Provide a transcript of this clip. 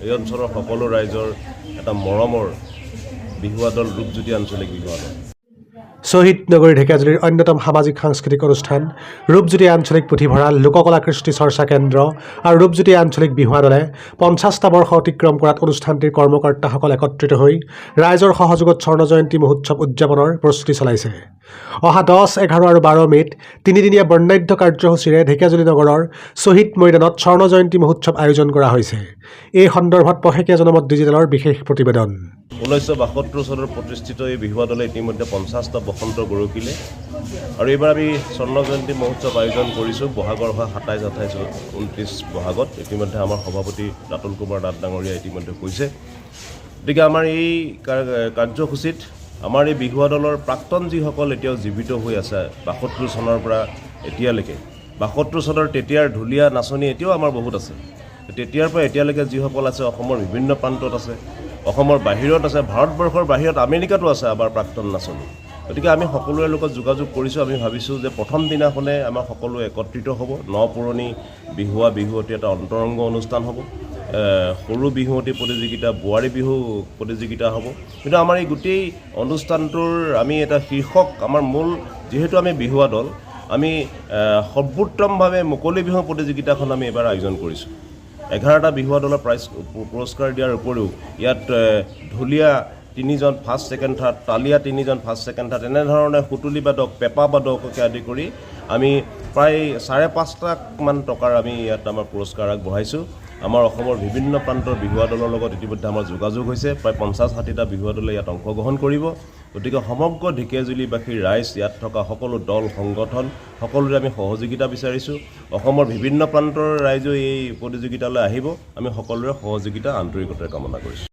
এই অঞ্চলৰ সকলো ৰাইজৰ এটা মৰমৰ বিহুৱা দল ৰূপজ্যোতি আঞ্চলিক বিহুৱা দল। শ্বহীদ নগৰী ঢেকিয়াজুলিৰ অন্যতম সামাজিক সাংস্কৃতিক অনুষ্ঠান ৰূপজ্যোতি আঞ্চলিক পুথিভঁৰাল, লোককলা কৃষ্টি চৰ্চা কেন্দ্ৰ আৰু ৰূপজ্যোতি আঞ্চলিক বিহুৱা দলে 50টা বৰ্ষ অতিক্ৰম কৰাত অনুষ্ঠানটিৰ কৰ্মকৰ্তাসকল একত্ৰিত হৈ ৰাইজৰ সহযোগত স্বৰ্ণ জয়ন্তী মহোৎসৱ উদযাপনৰ প্ৰস্তুতি চলাইছে। অহা 10, 11 আৰু 12 মে'ত তিনিদিনীয়া বৰ্ণাঢ্য কাৰ্যসূচীৰে ঢেকিয়াজুলি নগৰৰ শ্বহীদ মৈদানত স্বৰ্ণ জয়ন্তী মহোৎসৱ আয়োজন কৰা হৈছে। এই সন্দৰ্ভত পষেকীয়া জনমত ডিজিটেলৰ বিশেষ প্ৰতিবেদন। 1972 চনত প্ৰতিষ্ঠিত এই বিহুৱা দলে ইতিমধ্যে 50টা বসন্ত গৰকিলে আৰু এইবাৰ আমি স্বৰ্ণ জয়ন্তী মহোৎসৱ আয়োজন কৰিছোঁ বহাগৰ 27, 28, 29 বহাগত। ইতিমধ্যে আমাৰ সভাপতি ৰাতুল কুমাৰ নাথ ডাঙৰীয়া ইতিমধ্যে কৈছে। গতিকে আমাৰ এই কাৰ্যসূচীত আমাৰ এই বিহুৱা দলৰ প্ৰাক্তন যিসকল এতিয়াও জীৱিত হৈ আছে 72 চনৰ পৰা এতিয়ালৈকে, 72 চনৰ তেতিয়াৰ ঢুলীয়া নাচনি এতিয়াও আমাৰ বহুত আছে। তেতিয়াৰ পৰা এতিয়ালৈকে যিসকল আছে অসমৰ বিভিন্ন প্ৰান্তত আছে, অসমৰ বাহিৰত আছে, ভাৰতবৰ্ষৰ বাহিৰত আমেৰিকাতো আছে আমাৰ প্ৰাক্তন নাচনি। গতিকে আমি সকলোৰে লগত যোগাযোগ কৰিছোঁ। আমি ভাবিছোঁ যে প্ৰথম দিনাখনে আমাৰ সকলো একত্ৰিত হ'ব। পুৰণি বিহুৱতী এটা অন্তৰংগ অনুষ্ঠান হ'ব। সৰু বিহুৱতী প্ৰতিযোগিতা, বোৱাৰী বিহু প্ৰতিযোগিতা হ'ব। কিন্তু আমাৰ এই গোটেই অনুষ্ঠানটোৰ আমি এটা শীৰ্ষক, আমাৰ মূল যিহেতু আমি বিহুৱা দল, আমি সৰ্বোত্তমভাৱে মুকলি বিহু প্ৰতিযোগিতাখন আমি এবাৰ আয়োজন কৰিছোঁ। 11টা বিহুৱা দলৰ পুৰস্কাৰ দিয়াৰ উপৰিও ইয়াত ঢুলীয়া 3জন ফাৰ্ষ্ট, ছেকেণ্ড, থাৰ্ড, তালীয়া 3জন ফাৰ্ষ্ট, ছেকেণ্ড, থাৰ্ড, এনেধৰণে সুতুলি বাদক, পেঁপা বাদককে আদি কৰি আমি প্ৰায় 5.5 লাখ টকাৰ আমি ইয়াত আমাৰ পুৰস্কাৰ আগবঢ়াইছোঁ। আমাৰ অসমৰ বিভিন্ন প্ৰান্তৰ বিহুৱা দলৰ লগত ইতিমধ্যে আমাৰ যোগাযোগ হৈছে। প্ৰায় 50-60টা বিহুৱা দলে ইয়াত অংশগ্ৰহণ কৰিব। গতিকে সমগ্ৰ ঢেকিয়াজুলিবাসীৰ ৰাইজ, ইয়াত থকা সকলো দল সংগঠন সকলোৰে আমি সহযোগিতা বিচাৰিছোঁ। অসমৰ বিভিন্ন প্ৰান্তৰ ৰাইজেও এই প্ৰতিযোগিতালৈ আহিব। আমি সকলোৰে সহযোগিতা আন্তৰিকতাৰে কামনা কৰিছোঁ।